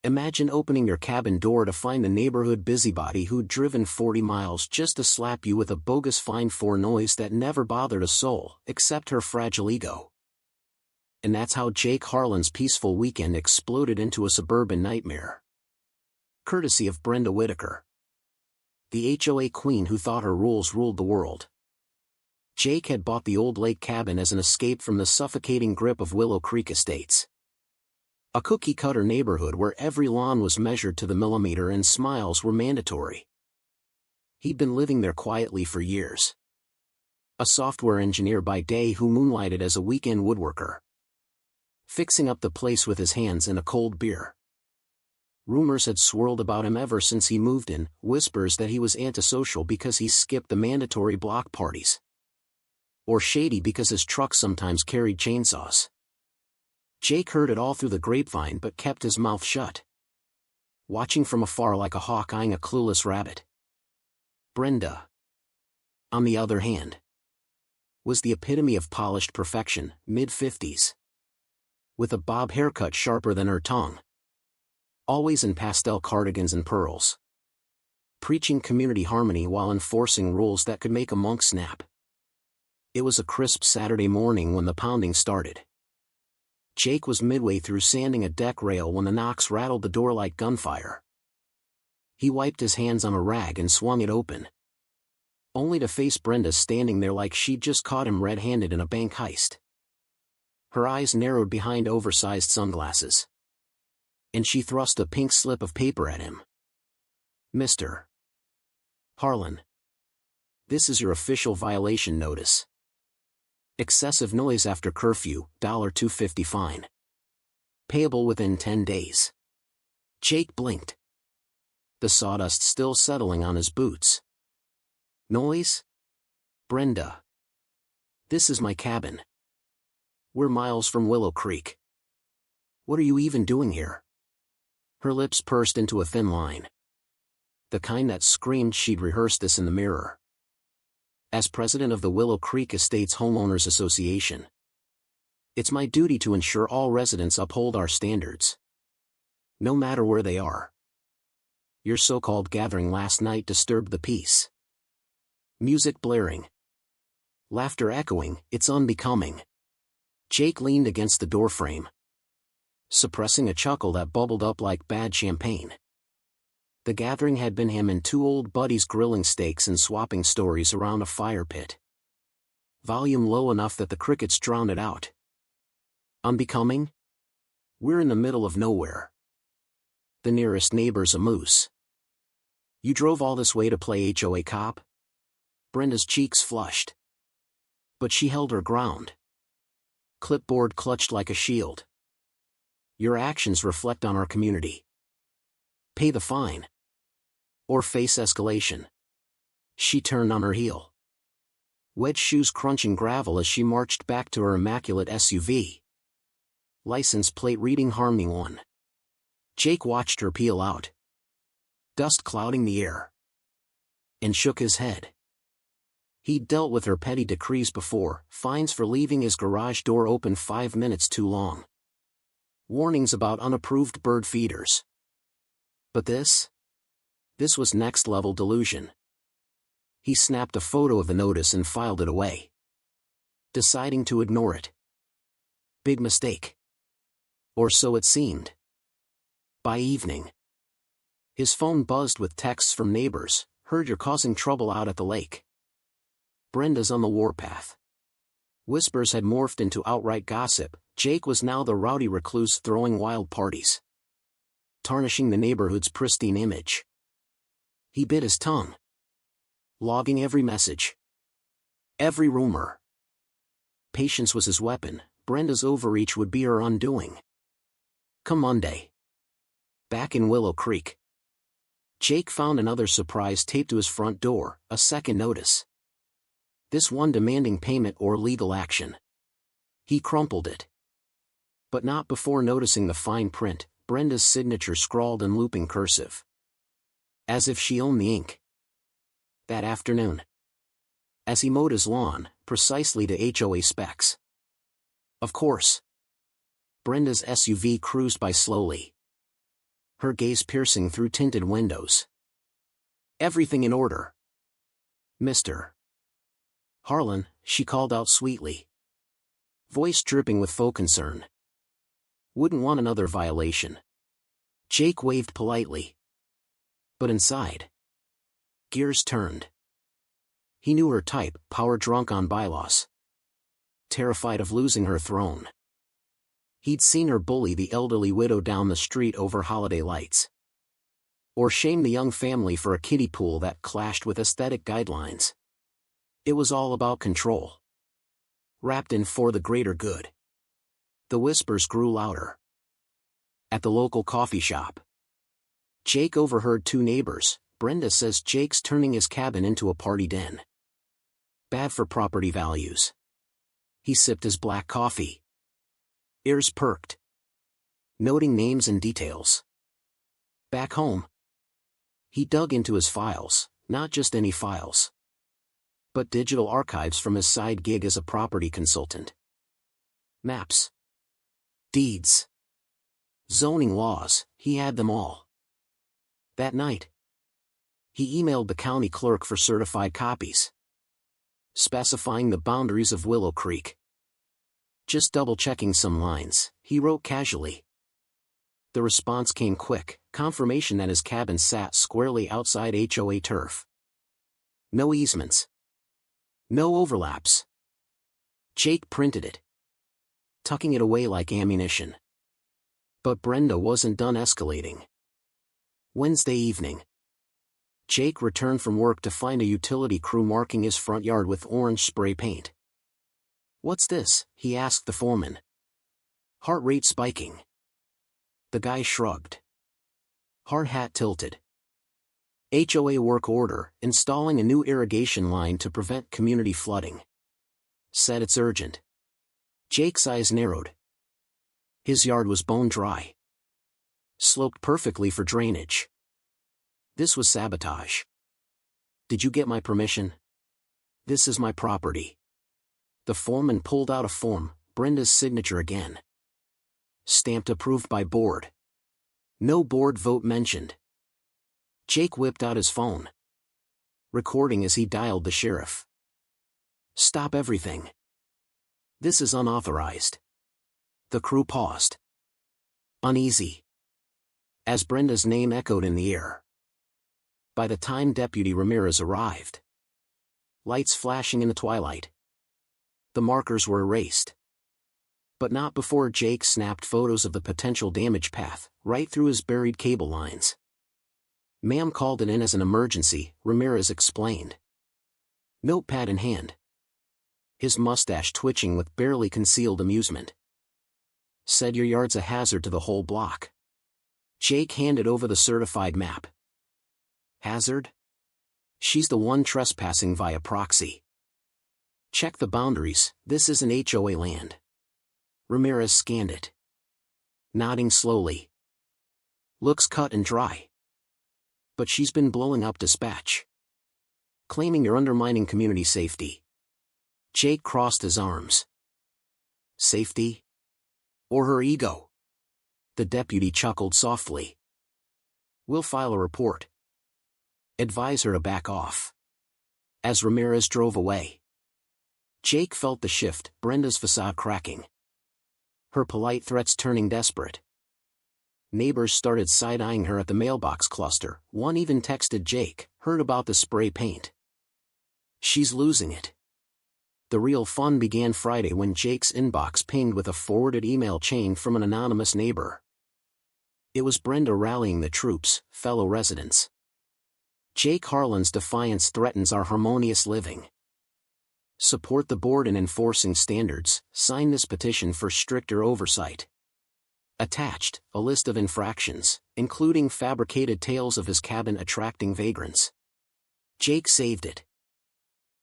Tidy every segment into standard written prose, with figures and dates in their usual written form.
Imagine opening your cabin door to find the neighborhood busybody who'd driven 40 miles just to slap you with a bogus fine for noise that never bothered a soul except her fragile ego. And that's how Jake Harlan's peaceful weekend exploded into a suburban nightmare. Courtesy of Brenda Whitaker, the HOA queen who thought her rules ruled the world. Jake had bought the old lake cabin as an escape from the suffocating grip of Willow Creek Estates. A cookie-cutter neighborhood where every lawn was measured to the millimeter and smiles were mandatory. He'd been living there quietly for years. A software engineer by day who moonlighted as a weekend woodworker, fixing up the place with his hands and a cold beer. Rumors had swirled about him ever since he moved in, whispers that he was antisocial because he skipped the mandatory block parties, or shady because his truck sometimes carried chainsaws. Jake heard it all through the grapevine but kept his mouth shut, watching from afar like a hawk eyeing a clueless rabbit. Brenda, on the other hand, was the epitome of polished perfection, mid-50s, with a bob haircut sharper than her tongue, always in pastel cardigans and pearls, preaching community harmony while enforcing rules that could make a monk snap. It was a crisp Saturday morning when the pounding started. Jake was midway through sanding a deck rail when the knocks rattled the door like gunfire. He wiped his hands on a rag and swung it open, only to face Brenda standing there like she'd just caught him red-handed in a bank heist. Her eyes narrowed behind oversized sunglasses, and she thrust a pink slip of paper at him. "Mr. Harlan, this is your official violation notice. Excessive noise after curfew, $2.50 fine. Payable within 10 days. Jake blinked, the sawdust still settling on his boots. Noise? Brenda, this is my cabin. We're miles from Willow Creek. What are you even doing here?" Her lips pursed into a thin line, the kind that screamed she'd rehearsed this in the mirror. As president of the Willow Creek Estates Homeowners Association, it's my duty to ensure all residents uphold our standards, no matter where they are. Your so-called gathering last night disturbed the peace. Music blaring, laughter echoing, it's unbecoming. Jake leaned against the doorframe, suppressing a chuckle that bubbled up like bad champagne. The gathering had been him and two old buddies grilling steaks and swapping stories around a fire pit. Volume low enough that the crickets drowned it out. Unbecoming? We're in the middle of nowhere. The nearest neighbor's a moose. You drove all this way to play HOA cop? Brenda's cheeks flushed, but she held her ground, clipboard clutched like a shield. Your actions reflect on our community. Pay the fine, or face escalation. She turned on her heel, wedge shoes crunching gravel as she marched back to her immaculate SUV. License plate reading Harmony 1. Jake watched her peel out, dust clouding the air, and shook his head. He'd dealt with her petty decrees before, fines for leaving his garage door open 5 minutes too long, warnings about unapproved bird feeders. But this was next-level delusion. He snapped a photo of the notice and filed it away, deciding to ignore it. Big mistake. Or so it seemed. By evening, his phone buzzed with texts from neighbors. "Heard you're causing trouble out at the lake. Brenda's on the warpath." Whispers had morphed into outright gossip. Jake was now the rowdy recluse throwing wild parties, tarnishing the neighborhood's pristine image. He bit his tongue, logging every message, every rumor. Patience was his weapon. Brenda's overreach would be her undoing. Come Monday, back in Willow Creek, Jake found another surprise taped to his front door, a second notice. This one demanding payment or legal action. He crumpled it, but not before noticing the fine print, Brenda's signature scrawled in looping cursive, as if she owned the ink. That afternoon, as he mowed his lawn, precisely to HOA specs. Of course. Brenda's SUV cruised by slowly, her gaze piercing through tinted windows. "Everything in order, Mr. Harlan," she called out sweetly, voice dripping with faux concern. "Wouldn't want another violation." Jake waved politely. But inside, gears turned. He knew her type, power drunk on bylaws, terrified of losing her throne. He'd seen her bully the elderly widow down the street over holiday lights, or shame the young family for a kiddie pool that clashed with aesthetic guidelines. It was all about control, wrapped in "for the greater good." The whispers grew louder. At the local coffee shop, Jake overheard two neighbors. "Brenda says Jake's turning his cabin into a party den. Bad for property values." He sipped his black coffee, ears perked, noting names and details. Back home, he dug into his files, not just any files, but digital archives from his side gig as a property consultant. Maps, deeds, zoning laws, he had them all. That night, he emailed the county clerk for certified copies, specifying the boundaries of Willow Creek. "Just double-checking some lines," he wrote casually. The response came quick, confirmation that his cabin sat squarely outside HOA turf. No easements, no overlaps. Jake printed it, tucking it away like ammunition. But Brenda wasn't done escalating. Wednesday evening, Jake returned from work to find a utility crew marking his front yard with orange spray paint. "What's this?" he asked the foreman, heart rate spiking. The guy shrugged, hard hat tilted. "HOA work order, installing a new irrigation line to prevent community flooding. Said it's urgent." Jake's eyes narrowed. His yard was bone dry, sloped perfectly for drainage. This was sabotage. "Did you get my permission? This is my property." The foreman pulled out a form, Brenda's signature again. Stamped approved by board. No board vote mentioned. Jake whipped out his phone, recording as he dialed the sheriff. "Stop everything. This is unauthorized." The crew paused, uneasy, as Brenda's name echoed in the air. By the time Deputy Ramirez arrived, lights flashing in the twilight, the markers were erased. But not before Jake snapped photos of the potential damage path, right through his buried cable lines. "Ma'am called it in as an emergency," Ramirez explained, notepad in hand, his mustache twitching with barely concealed amusement. "Said your yard's a hazard to the whole block." Jake handed over the certified map. "Hazard? She's the one trespassing via proxy. Check the boundaries, this isn't HOA land." Ramirez scanned it, nodding slowly. "Looks cut and dry. But she's been blowing up dispatch, claiming you're undermining community safety." Jake crossed his arms. "Safety? Or her ego?" The deputy chuckled softly. "We'll file a report. Advise her to back off." As Ramirez drove away, Jake felt the shift, Brenda's facade cracking, her polite threats turning desperate. Neighbors started side-eyeing her at the mailbox cluster. One even texted Jake, "Heard about the spray paint. She's losing it." The real fun began Friday when Jake's inbox pinged with a forwarded email chain from an anonymous neighbor. It was Brenda rallying the troops, fellow residents. "Jake Harlan's defiance threatens our harmonious living. Support the board in enforcing standards, sign this petition for stricter oversight." Attached, a list of infractions, including fabricated tales of his cabin attracting vagrants. Jake saved it,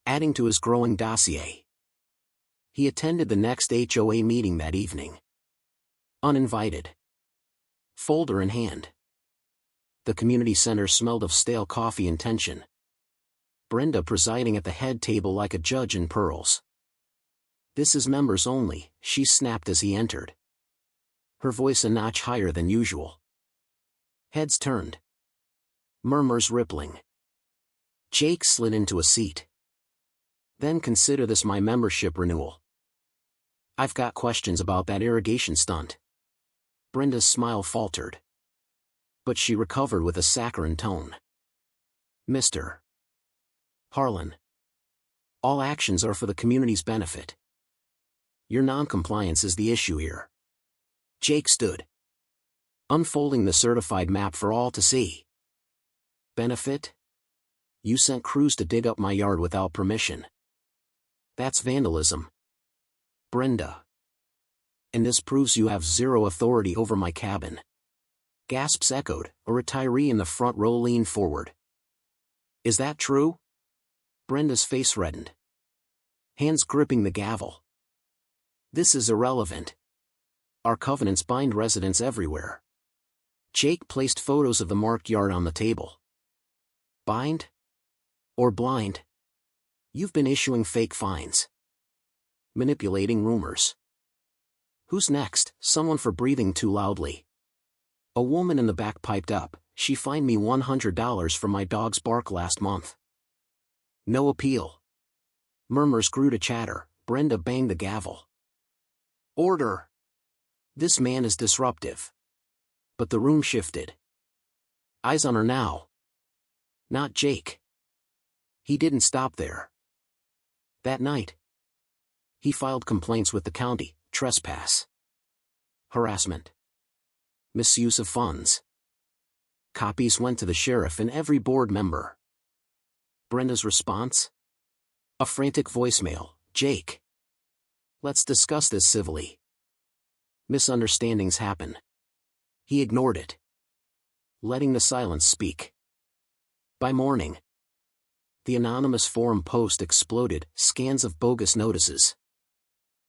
adding to his growing dossier. He attended the next HOA meeting that evening, uninvited, folder in hand. The community center smelled of stale coffee and tension. Brenda presiding at the head table like a judge in pearls. "This is members only," she snapped as he entered, her voice a notch higher than usual. Heads turned. Murmurs rippling. Jake slid into a seat. Then consider this my membership renewal. I've got questions about that irrigation stunt. Brenda's smile faltered. But she recovered with a saccharine tone. Mr. Harlan. All actions are for the community's benefit. Your non-compliance is the issue here. Jake stood, unfolding the certified map for all to see. Benefit? You sent crews to dig up my yard without permission. That's vandalism. Brenda. And this proves you have zero authority over my cabin. Gasps echoed. A retiree in the front row leaned forward. Is that true? Brenda's face reddened, hands gripping the gavel. This is irrelevant. Our covenants bind residents everywhere. Jake placed photos of the marked yard on the table. Bind? Or blind? You've been issuing fake fines. Manipulating rumors. Who's next? Someone for breathing too loudly. A woman in the back piped up. She fined me $100 for my dog's bark last month. No appeal. Murmurs grew to chatter. Brenda banged the gavel. Order. This man is disruptive. But the room shifted. Eyes on her now. Not Jake. He didn't stop there. That night, he filed complaints with the county. Trespass. Harassment. Misuse of funds. Copies went to the sheriff and every board member. Brenda's response? A frantic voicemail. Jake. Let's discuss this civilly. Misunderstandings happen. He ignored it, letting the silence speak. By morning, the anonymous forum post exploded. Scans of bogus notices.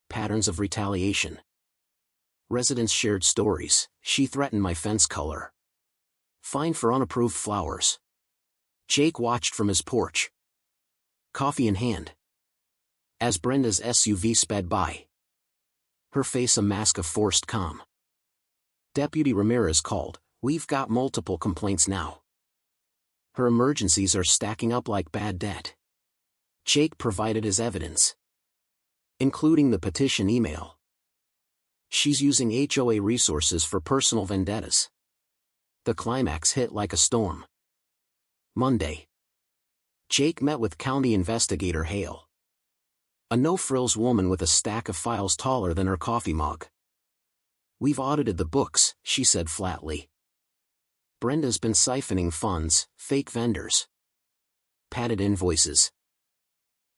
Patterns of retaliation. Residents shared stories. She threatened my fence color. Fine for unapproved flowers. Jake watched from his porch, coffee in hand, as Brenda's SUV sped by, her face a mask of forced calm. Deputy Ramirez called. We've got multiple complaints now. Her emergencies are stacking up like bad debt. Jake provided his evidence, including the petition email. She's using HOA resources for personal vendettas. The climax hit like a storm. Monday. Jake met with county investigator Hale. A no-frills woman with a stack of files taller than her coffee mug. We've audited the books, she said flatly. Brenda's been siphoning funds, fake vendors, padded invoices.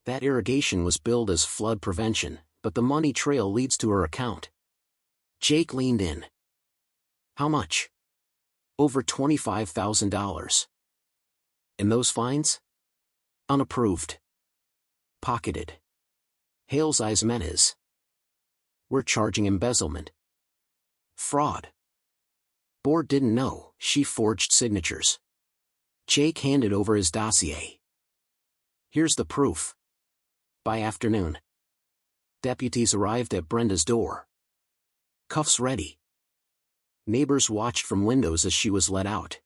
That irrigation was billed as flood prevention, but the money trail leads to her account. Jake leaned in. How much? Over $25,000. And those fines? Unapproved. Pocketed. Hale's eyes met his. We're charging embezzlement. Fraud. Board didn't know. She forged signatures. Jake handed over his dossier. Here's the proof. By afternoon, deputies arrived at Brenda's door. Cuffs ready. Neighbors watched from windows as she was let out.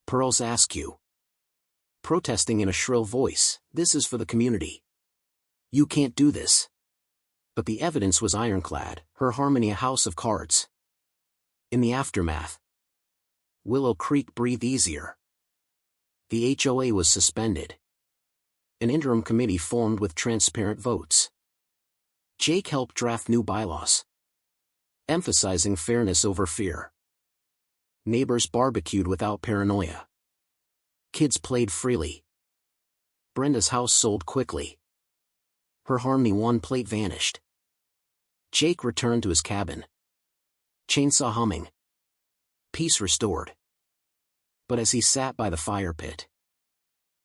Pearls Askew, protesting in a shrill voice, this is for the community. You can't do this. But the evidence was ironclad, her harmony a house of cards. In the aftermath, Willow Creek breathed easier. The HOA was suspended. An interim committee formed with transparent votes. Jake helped draft new bylaws, emphasizing fairness over fear. Neighbors barbecued without paranoia. Kids played freely. Brenda's house sold quickly. Her Harmony 1 plate vanished. Jake returned to his cabin. Chainsaw humming. Peace restored. But as he sat by the fire pit,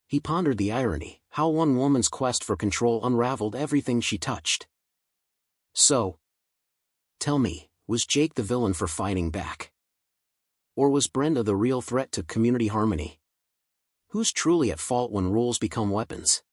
he pondered the irony, how one woman's quest for control unraveled everything she touched. So, tell me, was Jake the villain for fighting back? Or was Brenda the real threat to community harmony? Who's truly at fault when rules become weapons?